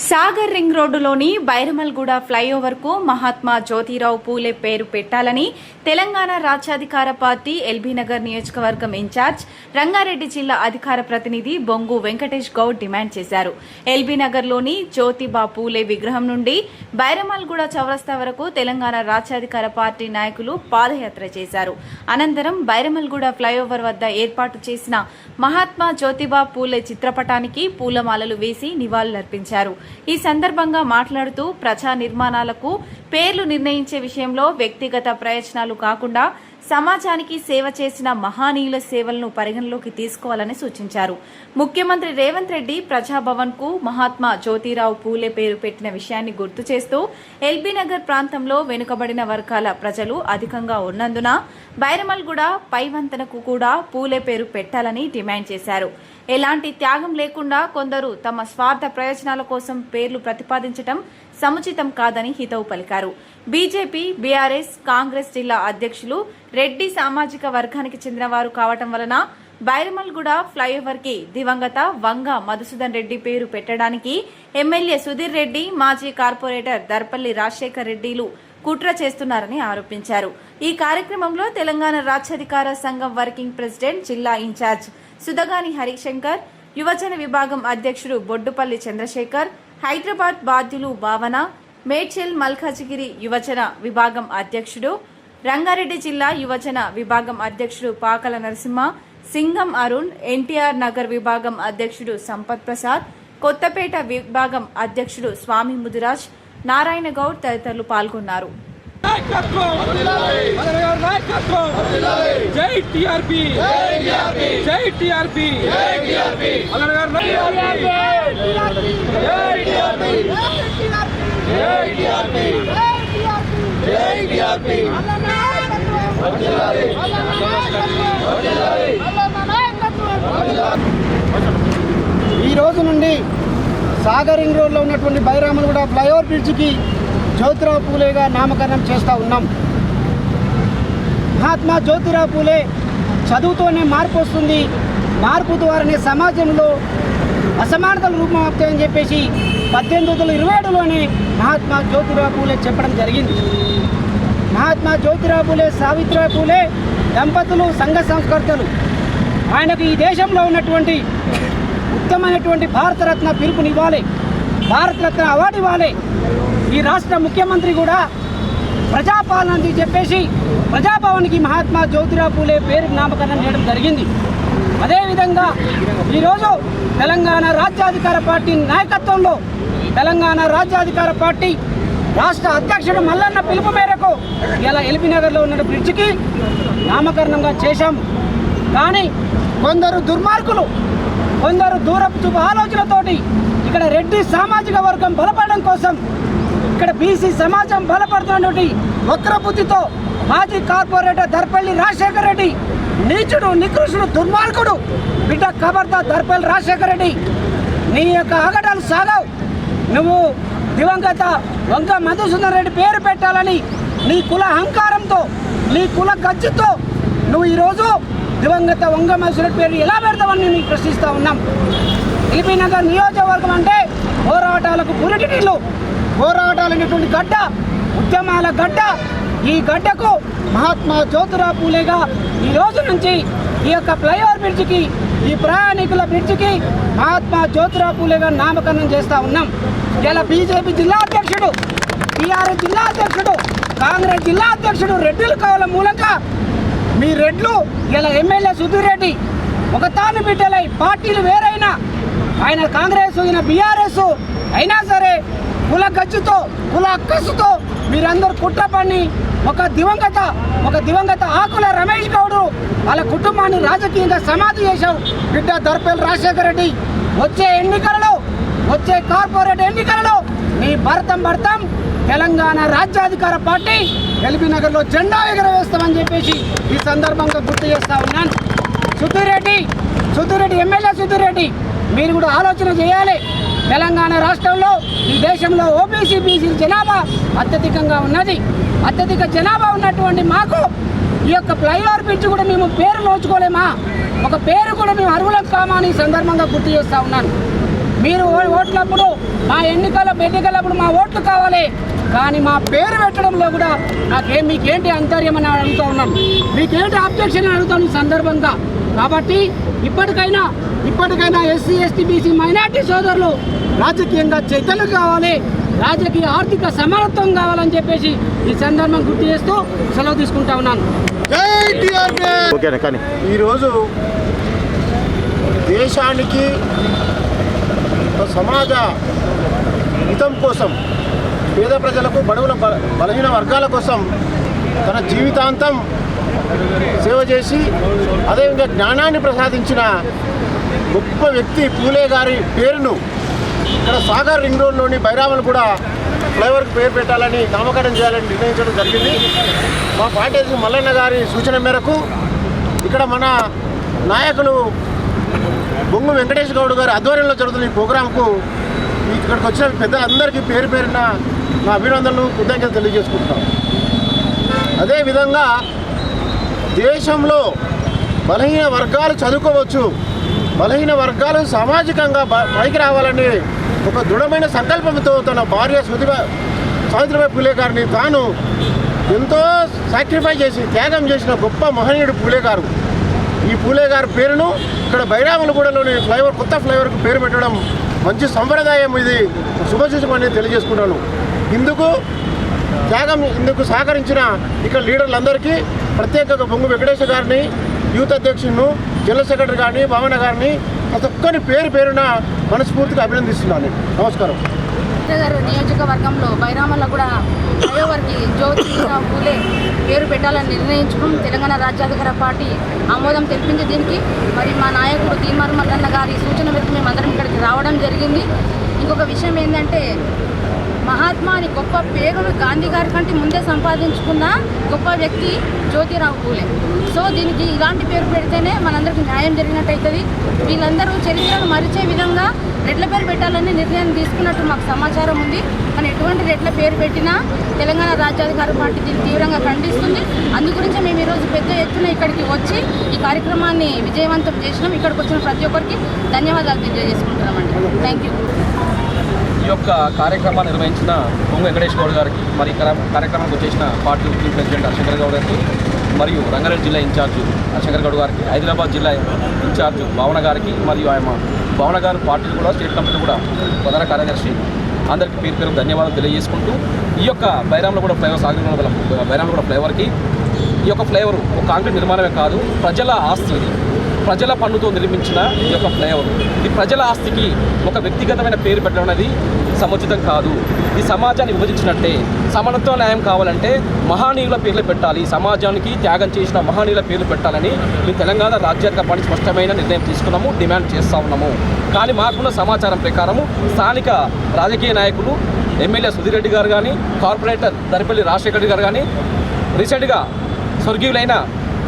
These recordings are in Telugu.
సాగర్ రింగ్ రోడ్డులోని బైరమల్గూడ ఫ్లైఓవర్ కు మహాత్మా జ్యోతిరావు పూలే పేరు పెట్టాలని తెలంగాణ రాజ్యాధికార పార్టీ ఎల్బీనగర్ నియోజకవర్గం ఇన్ఛార్జ్ రంగారెడ్డి జిల్లా అధికార ప్రతినిధి బొంగు వెంకటేష్ గౌడ్ డిమాండ్ చేశారు. ఎల్బీనగర్లోని జ్యోతిబా పూలే విగ్రహం నుండి బైరమల్గూడ చౌరస్తా వరకు తెలంగాణ రాజ్యాధికార పార్టీ నాయకులు పాదయాత్ర చేశారు. అనంతరం బైరమల్గూడ ఫ్లైఓవర్ వద్ద ఏర్పాటు చేసిన మహాత్మా జ్యోతిబా పూలే చిత్రపటానికి పూలమాలలు వేసి నివాళులర్పించారు. ఈ సందర్భంగా మాట్లాడుతూ ప్రజా నిర్మాణాలకు పేర్లు నిర్ణయించే విషయంలో వ్యక్తిగత ప్రయోజనాలు కాకుండా సమాజానికి సేవ చేసిన మహానీయుల సేవలను పరిగణలోకి తీసుకోవాలని సూచించారు. ముఖ్యమంత్రి రేవంత్ రెడ్డి ప్రజాభవన్ కు మహాత్మా జ్యోతిరావు పూలే పేరు పెట్టిన విషయాన్ని గుర్తు చేస్తూ ఎల్బీనగర్ ప్రాంతంలో వెనుకబడిన వర్గాల ప్రజలు అధికంగా ఉన్నందున బైరమల్గూడ పైవంతనకు కూడా పూలే పేరు పెట్టాలని డిమాండ్ చేశారు. ఎలాంటి త్యాగం లేకుండా కొందరు తమ స్వార్థ ప్రయోజనాల కోసం పేర్లు ప్రతిపాదించడం సముచితం కాదని హితవు పలికారు. బీజేపీ, బీఆర్ఎస్, కాంగ్రెస్ జిల్లా అధ్యక్షులు రెడ్డి సామాజిక వర్గానికి చెందినవారు కావటం వలన బైరమల్గూడ ఫ్లైఓవర్ కి దివంగత వంగ మధుసూదన్ రెడ్డి పేరు పెట్టడానికి ఎమ్మెల్యే సుధీర్ రెడ్డి, మాజీ కార్పొరేటర్ దర్పల్లి రాజశేఖర్ రెడ్డిలు కుట్ర చేస్తున్నారని ఆరోపించారు. ఈ కార్యక్రమంలో తెలంగాణ రాజ్యాధికార సంఘం వర్కింగ్ ప్రెసిడెంట్, జిల్లా ఇన్ఛార్జ్ సుధగాని హరిశంకర్, యువజన విభాగం అధ్యక్షుడు బొడ్డుపల్లి చంద్రశేఖర్, హైదరాబాద్ బాధ్యులు భావన, మేడ్చల్ మల్కాజిగిరి యువజన విభాగం అధ్యక్షుడు, రంగారెడ్డి జిల్లా యువజన విభాగం అధ్యక్షుడు పాకల నరసింహ, సింగం అరుణ్, ఎన్టీఆర్ నగర్ విభాగం అధ్యక్షుడు సంపత్ ప్రసాద్, కొత్తపేట విభాగం అధ్యక్షుడు స్వామి ముదిరాజ్, నారాయణ గౌడ్ తదితరులు పాల్గొన్నారు. ఈ రోజు నుండి సాగర్ రింగ్ రోడ్లో ఉన్నటువంటి బైరమల్గూడ ఫ్లైఓవర్ బ్రిడ్జికి జ్యోతిరావు పూలేగా నామకరణం చేస్తూ ఉన్నాం. మహాత్మా జ్యోతిరావు పూలే చదువుతోనే మార్పు వస్తుంది, మార్పు ద్వారానే సమాజంలో అసమానతలు రూపమవుతాయని చెప్పేసి 1827లోనే మహాత్మా జ్యోతిరావు పూలే చెప్పడం జరిగింది. మహాత్మా జ్యోతిరావు పూలే, సావిత్రిబాయి పూలే దంపతులు సంఘ సంస్కర్తలు. ఆయనకు ఈ దేశంలో ఉన్నటువంటి ఉత్తమమైనటువంటి భారతరత్న పిలుపునివ్వాలి, భారతరత్న అవార్డు ఇవ్వాలి. ఈ రాష్ట్ర ముఖ్యమంత్రి కూడా ప్రజాపాలన అని చెప్పేసి ప్రజాభవన్కి మహాత్మా జ్యోతిరావు పూలే పేరుకి నామకరణం చేయడం జరిగింది. అదేవిధంగా ఈరోజు తెలంగాణ రాజ్యాధికార పార్టీ నాయకత్వంలో తెలంగాణ రాజ్యాధికార పార్టీ రాష్ట్ర అధ్యక్షుడు మల్లన్న పిలుపు మేరకు ఇలా ఎల్బీనగర్లో ఉన్న బ్రిడ్జికి నామకరణంగా చేశాము. కానీ కొందరు దుర్మార్గులు, కొందరు దూరపు ఆలోచనతోటి ఇక్కడ రెడ్డి సామాజిక వర్గం బలపడడం కోసం, ఇక్కడ బీసీ సమాజం బలపడుతున్నటువంటి వక్ర బుద్ధితో మాజీ కార్పొరేటర్ దర్పల్లి రాజశేఖర్ రెడ్డి నీచుడు, నికృష్టుడు, దుర్మార్గుడు. బిడ్డ ఖబర్దార్ దర్పల్లి రాజశేఖర్ రెడ్డి, నీ యొక్క ఆగడాలు సాగవు. నువ్వు దివంగత వంగ మధుసూదన్ రెడ్డి పేరు పెట్టాలని నీ కుల అహంకారంతో, నీ కుల గజ్జుతో నువ్వు ఈరోజు దివంగత వంగ మధుసూదన్ రెడ్డి పేరు ఎలా పెడతావని నేను ప్రశ్నిస్తూ ఉన్నాం. ఎల్బీనగర్ నియోజకవర్గం అంటే పోరాటాలకు పురిటిల్లు, పోరాటాలనేటువంటి గడ్డ, ఉద్యమాల గడ్డ. ఈ గడ్డకు మహాత్మా జ్యోతిరావు పూలేగా ఈ రోజు నుంచి ఈ యొక్క ఫ్లైఓవర్ బ్రిడ్జికి, ఈ ప్రయాణికుల బ్రిడ్జికి మహాత్మా జ్యోతిరావు పూలేగా నామకరణం చేస్తూ ఉన్నాం. ఇలా బీజేపీ జిల్లా అధ్యక్షుడు, టీఆర్ఎస్ జిల్లా అధ్యక్షుడు, కాంగ్రెస్ జిల్లా అధ్యక్షుడు రెడ్డిలు కావాల మూలంగా మీ రెడ్లు ఇలా ఎమ్మెల్యే సుధీర్ రెడ్డి ఒక తాను బిడ్డలై పార్టీలు వేరైనా, ఆయన కాంగ్రెస్, ఈయన బీఆర్ఎస్ అయినా సరే కుల గజ్జుతో, కుల అక్కసుతో మీరందరూ కుట్ర పని ఒక దివంగత ఆకుల రమేష్ గౌడ్ వాళ్ళ కుటుంబాన్ని రాజకీయంగా సమాధి చేశావు. బిడ్డ దర్పల్లి రాజశేఖర్ రెడ్డి వచ్చే ఎన్నికలలో, వచ్చే కార్పొరేట్ ఎన్నికలలో నీ భర్తం తెలంగాణ రాజ్యాధికార పార్టీ ఎల్బీనగర్లో జెండా ఎగరవేస్తామని చెప్పేసి ఈ సందర్భంగా గుర్తు చేస్తా ఉన్నాను. సుధీర్ రెడ్డి ఎమ్మెల్యే సుధీర్ రెడ్డి, మీరు కూడా ఆలోచన చేయాలి. తెలంగాణ రాష్ట్రంలో, ఈ దేశంలో ఓబీసీ, బీసీ జనాభా అత్యధికంగా ఉన్నది. అత్యధిక జనాభా ఉన్నటువంటి మాకు ఈ యొక్క ఫ్లైఓవర్ బ్రిడ్జ్ కూడా మేము పేరు నోచుకోలేమా? ఒక పేరు కూడా మేము అర్హులం కామా అని సందర్భంగా గుర్తు చేస్తూ ఉన్నాను. మీరు ఓట్లప్పుడు మా ఎన్నికలప్పుడు మా ఓట్లు కావాలి, కానీ మా పేరు పెట్టడంలో కూడా మీకేంటి అంతర్యం అని అడుగుతూ ఉన్నాం, మీకేంటి అబ్జెక్షన్ అని అడుగుతాం ఈ సందర్భంగా. కాబట్టి ఇప్పటికైనా ఎస్సీ ఎస్టీ బీసీ మైనార్టీ సోదరులు రాజకీయంగా చైతన్యం కావాలి, రాజకీయ ఆర్థిక సమానత్వం కావాలని చెప్పేసి ఈ సందర్భం గుర్తు చేస్తూ సెలవు తీసుకుంటా ఉన్నాను. ఈరోజు దేశానికి సమాజ హితం కోసం, పేద ప్రజలకు, బడుగుల బలహీన వర్గాల కోసం తన జీవితాంతం సేవ చేసి అదేవిధంగా జ్ఞానాన్ని ప్రసాదించిన గొప్ప వ్యక్తి పూలే గారి పేరును ఇక్కడ సాగర్ రింగ్ రోడ్లోని బైరామలు కూడా ఫ్లైఓవర్కి పేరు పెట్టాలని, నామకరణం చేయాలని నిర్ణయించడం జరిగింది. మా పార్టీ మల్లన్న గారి సూచన మేరకు ఇక్కడ మన నాయకులు బొంగు వెంకటేష్ గౌడ్ గారి ఆధ్వర్యంలో జరుగుతున్న ఈ ప్రోగ్రాంకు ఇక్కడికి వచ్చిన పెద్దలందరికీ పేరు పేరున నా అభినందనలు, కృతజ్ఞతలు తెలియజేసుకుంటున్నాం. అదేవిధంగా దేశంలో బలహీన వర్గాలు చదువుకోవచ్చు, బలహీన వర్గాలు సామాజికంగా పైకి రావాలని ఒక దృఢమైన సంకల్పంతో తన భార్య సావిత్రిబాయి పూలే గారిని తాను ఎంతో సాక్రిఫై చేసి త్యాగం చేసిన గొప్ప మహనీయుడు పూలే గారు. ఈ పూలే గారి పేరును ఇక్కడ బైరామలగూడలోని కొత్త ఫ్లైఓవర్కు పేరు పెట్టడం మంచి సంప్రదాయం, ఇది శుభసూచకమని తెలియజేసుకుంటాను. ఇందుకు సహకరించిన ఇక్కడ లీడర్లందరికీ ప్రత్యేకంగా బొంగు వెంకటేశ్వర గారిని, యూత్ అధ్యక్షులను, జనరల్ సెక్రటరీ గారిని, భావన గారిని ప్రతి ఒక్కరి పేరున మనస్ఫూర్తిగా అభినందిస్తున్నాను. నమస్కారం. గారు నియోజకవర్గంలో బైరామలగూడ ఫ్లైఓవర్కి జ్యోతిరావు పూలే పేరు పెట్టాలని నిర్ణయించుకుని తెలంగాణ రాజ్యాధికార పార్టీ ఆమోదం తెలిపింది. దీనికి మరి మా నాయకుడు తీన్మార్ మల్లన్న గారి సూచన మేరకు మేమందరం ఇక్కడికి రావడం జరిగింది. ఇంకొక విషయం ఏంటంటే, మహాత్మా అని గొప్ప పేరును గాంధీ గారి కంటే ముందే సంపాదించుకున్న గొప్ప వ్యక్తి జ్యోతిరావు పూలే. సో దీనికి ఇలాంటి పేరు పెడితేనే మనందరికీ న్యాయం జరిగినట్టు అవుతుంది. వీళ్ళందరూ చరిత్రను మరిచే విధంగా రెడ్ల పేరు పెట్టాలని నిర్ణయం తీసుకున్నట్టు మాకు సమాచారం ఉంది. కానీ ఎటువంటి రెడ్ల పేరు పెట్టినా తెలంగాణ రాజ్యాధికార పార్టీ దీన్ని తీవ్రంగా ఖండిస్తుంది. అందుగురించి మేము ఈరోజు పెద్ద ఎత్తున ఇక్కడికి వచ్చి ఈ కార్యక్రమాన్ని విజయవంతం చేసినాం. ఇక్కడికి వచ్చిన ప్రతి ఒక్కరికి ధన్యవాదాలు తెలియజేసుకుంటున్నామండి. Thank you. ఈ యొక్క కార్యక్రమాన్ని నిర్వహించిన బొంగు వెంకటేష్ గౌడ్ గారికి, మరి కార్యక్రమానికి వచ్చేసిన పార్టీ వర్కింగ్ ప్రెసిడెంట్ హర్షంకర్ గౌడ్ గారికి, మరియు రంగారెడ్డి జిల్లా ఇన్ఛార్జ్ హర్షంకర్ గౌడ్ గారికి, హైదరాబాద్ జిల్లా ఇన్ఛార్జ్ భావన గారికి, మరియు ఆయన భావన గారి పార్టీలు కూడా, స్టేట్ కమిటీ కూడా ప్రధాన కార్యదర్శి, అందరికీ పేరు ధన్యవాదాలు తెలియజేసుకుంటూ, ఈ యొక్క బైరామలగూడ ఫ్లైఓవర్ బైరామలగూడ ఫ్లైఓవర్కి ఈ యొక్క ఫ్లైఓవర్ ఒక కాంక్రీట్ నిర్మాణమే కాదు, ప్రజల ఆస్తి. ఇది ప్రజల పన్నుతో నిర్మించిన ఈ యొక్క ఫ్లైఓవర్, ఈ ప్రజల ఆస్తికి ఒక వ్యక్తిగతమైన పేరు పెట్టడం అనేది సముచితం కాదు. ఈ సమాజాన్ని విభజించినట్టే. సమానత్వ న్యాయం కావాలంటే మహనీయుల పేర్లు పెట్టాలి, సమాజానికి త్యాగం చేసిన మహనీయుల పేర్లు పెట్టాలని మేము తెలంగాణ రాజ్యాధికార పార్టీ స్పష్టమైన నిర్ణయం తీసుకున్నాము, డిమాండ్ చేస్తూ ఉన్నాము. కానీ మాకున్న సమాచారం ప్రకారము స్థానిక రాజకీయ నాయకులు, ఎమ్మెల్యే సుధీర్ రెడ్డి గారు కానీ, కార్పొరేటర్ దరిపల్లి రాజశేఖర్ రెడ్డి గారు కానీ రీసెంట్గా స్వర్గీయులైన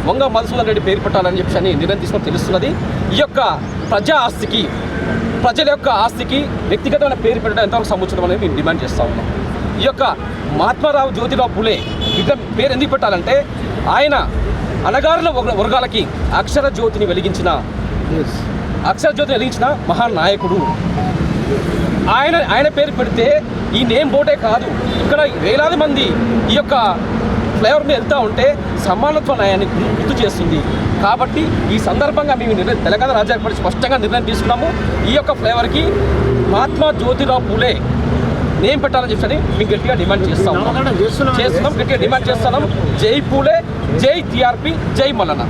వంగ మధుసూదన్ రెడ్డి పేరు పెట్టాలని చెప్పి నిర్ణయం తీసుకొని తెలుస్తున్నది. ఈ యొక్క ప్రజా ఆస్తికి, ప్రజల యొక్క ఆస్తికి వ్యక్తిగతమైన పేరు పెట్టడం ఎంతవరకు సముచితం అనేది మేము డిమాండ్ చేస్తూ ఉన్నాం. ఈ యొక్క మహాత్మారావు జ్యోతిరావు పూలే పేరు ఎందుకు పెట్టాలంటే, ఆయన అణగారిన వర్గాలకి అక్షర జ్యోతిని వెలిగించిన మహానాయకుడు. ఆయన పేరు పెడితే ఈ నేమ్ బోర్డే కాదు, ఇక్కడ వేలాది మంది ఈ యొక్క ఫ్లైఓవర్ మీద వెళ్తూ ఉంటే సమానత్వ న్యాయాన్ని గుర్తు చేస్తుంది. కాబట్టి ఈ సందర్భంగా మేము తెలంగాణ రాజ్యాంగ పార్టీ స్పష్టంగా నిర్ణయం తీసుకున్నాము. ఈ యొక్క ఫ్లైఓవర్కి మహాత్మా జ్యోతిరావు పూలే నేమ్ పెట్టాలని చెప్పి మేము గట్టిగా డిమాండ్ చేస్తున్నాం. గట్టిగా డిమాండ్ చేస్తున్నాం. జై పూలే, జై టీఆర్పీ, జై మల్లన్న.